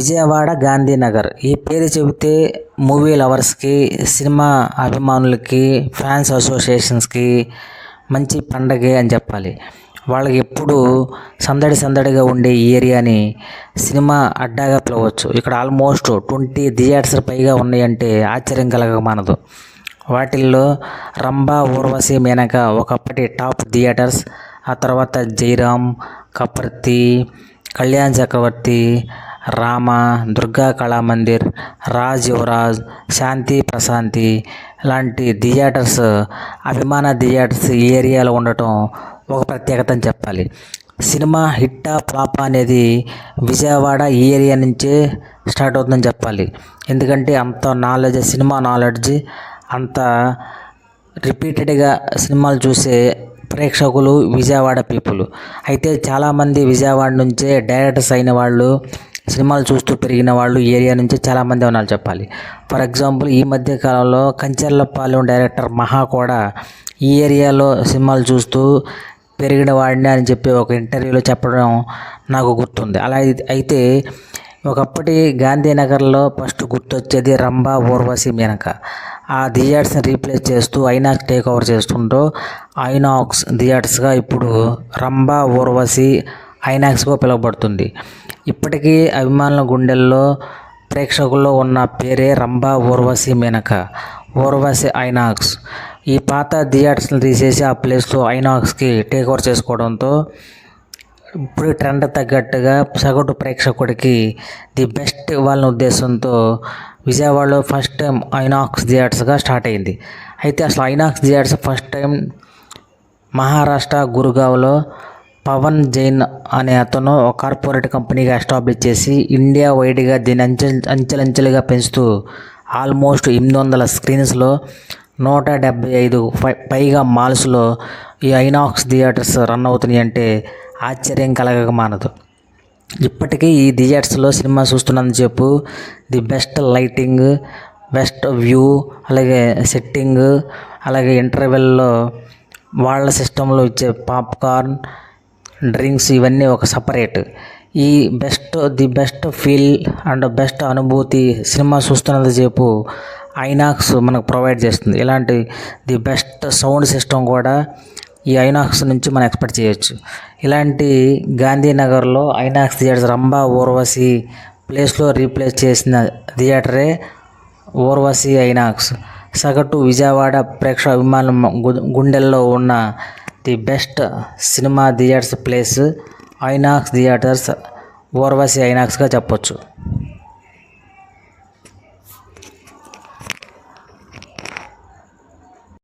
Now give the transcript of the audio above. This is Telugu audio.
విజయవాడ గాంధీనగర్ ఈ పేరు చెబితే మూవీ లవర్స్కి, సినిమా అభిమానులకి, ఫ్యాన్స్ అసోసియేషన్స్కి మంచి పండగే అని చెప్పాలి. వాళ్ళకి ఎప్పుడు సందడిగా ఉండే ఈ ఏరియాని సినిమా అడ్డాగా పిలవచ్చు. ఇక్కడ ఆల్మోస్ట్ 20 థియేటర్స్ పైగా ఉన్నాయంటే ఆశ్చర్యం కలగమానదు. వాటిల్లో రంభా, ఊర్వశి, మేనక ఒకప్పటి టాప్ థియేటర్స్. ఆ తర్వాత జయరామ్, కపర్తి, కళ్యాణ్ చక్రవర్తి, రామ, దుర్గా కళామందిర్, రాజ్ యువరాజ్, శాంతి ప్రశాంతి లాంటి థియేటర్స్, అభిమాన థియేటర్స్ ఈ ఏరియాలో ఉండటం ఒక ప్రత్యేకత అని చెప్పాలి. సినిమా హిట్టా ఫ్లాపా అనేది విజయవాడ ఈ ఏరియా నుంచే స్టార్ట్ అవుతుందని చెప్పాలి. ఎందుకంటే అంత నాలెడ్జ్, సినిమా నాలెడ్జ్, అంత రిపీటెడ్గా సినిమాలు చూసే ప్రేక్షకులు విజయవాడ పీపుల్. అయితే చాలామంది విజయవాడ నుంచే డైరెక్టర్స్ అయిన వాళ్ళు, సినిమాలు చూస్తూ పెరిగిన వాళ్ళు ఏరియా నుంచి చాలామంది ఉన్నారు చెప్పాలి. ఫర్ ఎగ్జాంపుల్ ఈ మధ్య కాలంలో కంచర్లపాలెం డైరెక్టర్ మహా కూడా ఈ ఏరియాలో సినిమాలు చూస్తూ పెరిగిన వాడిని అని చెప్పి ఒక ఇంటర్వ్యూలో చెప్పడం నాకు గుర్తుంది. అలా అయితే ఒకప్పటి గాంధీనగర్లో ఫస్ట్ గుర్తొచ్చేది రంభా, ఊర్వశి, మేనక. ఆ థియేటర్స్ని రీప్లేస్ చేస్తూ ఐనాక్స్ టేక్ ఓవర్ చేస్తుంటూ ఐనాక్స్ థియేటర్స్గా ఇప్పుడు రంభా, ఊర్వశి ఐనాక్స్గా పిలువబడుతుంది. ఇప్పటికీ అభిమానుల గుండెల్లో, ప్రేక్షకుల్లో ఉన్న పేరే రంభా, ఊర్వశి, మేనక. ఊర్వశి ఐనాక్స్. ఈ పాత థియేటర్స్ని తీసేసి ఆ ప్లేస్లో ఐనాక్స్కి టేక్ ఓవర్ చేసుకోవడంతో ఇప్పుడు ట్రెండ్ తగ్గట్టుగా సగటు ప్రేక్షకుడికి ది బెస్ట్ ఇవ్వాలనే ఉద్దేశంతో విజయవాడలో ఫస్ట్ టైం ఐనాక్స్ థియేటర్స్గా స్టార్ట్ అయింది. అయితే అసలు INOX theatres first time Maharashtra గురుగావ్లో పవన్ జైన్ అనే అతను ఒక కార్పొరేట్ కంపెనీగా ఎస్టాబ్లిష్ చేసి ఇండియా వైడ్గా దీన్ని అంచెలంచెలుగా పెంచుతూ ఆల్మోస్ట్ 800 స్క్రీన్స్లో 175 పైగా మాల్స్లో ఈ ఐనాక్స్ థియేటర్స్ రన్ అవుతున్నాయి అంటే ఆశ్చర్యం కలగమానదు. ఇప్పటికీ ఈ థియేటర్స్లో సినిమా చూస్తున్నందుకు చెప్పు the best lighting, best view, అలాగే సెట్టింగ్, అలాగే ఇంటర్వెల్లో వాళ్ళ సిస్టంలో ఇచ్చే పాప్కార్న్, డ్రింక్స్ ఇవన్నీ ఒక సపరేట్. ఈ the best feel and best అనుభూతి సినిమా చూస్తున్నందుకు చెప్పు ఐనాక్స్ మనకు ప్రొవైడ్ చేస్తుంది. ఇలాంటి ది బెస్ట్ సౌండ్ సిస్టమ్ కూడా ఈ ఐనాక్స్ నుంచి మనం ఎక్స్పెక్ట్ చేయొచ్చు. ఇలాంటి గాంధీనగర్లో ఐనాక్స్ థియేటర్స్ రంభా, ఊర్వశి ప్లేస్లో రీప్లేస్ చేసిన థియేటరే ఊర్వశి ఐనాక్స్. సగటు విజయవాడ ప్రేక్షక అభిమానుల గుండెల్లో ఉన్న the best cinema theatres place INOX theatres, Urvashi ఐనాక్స్గా చెప్పొచ్చు.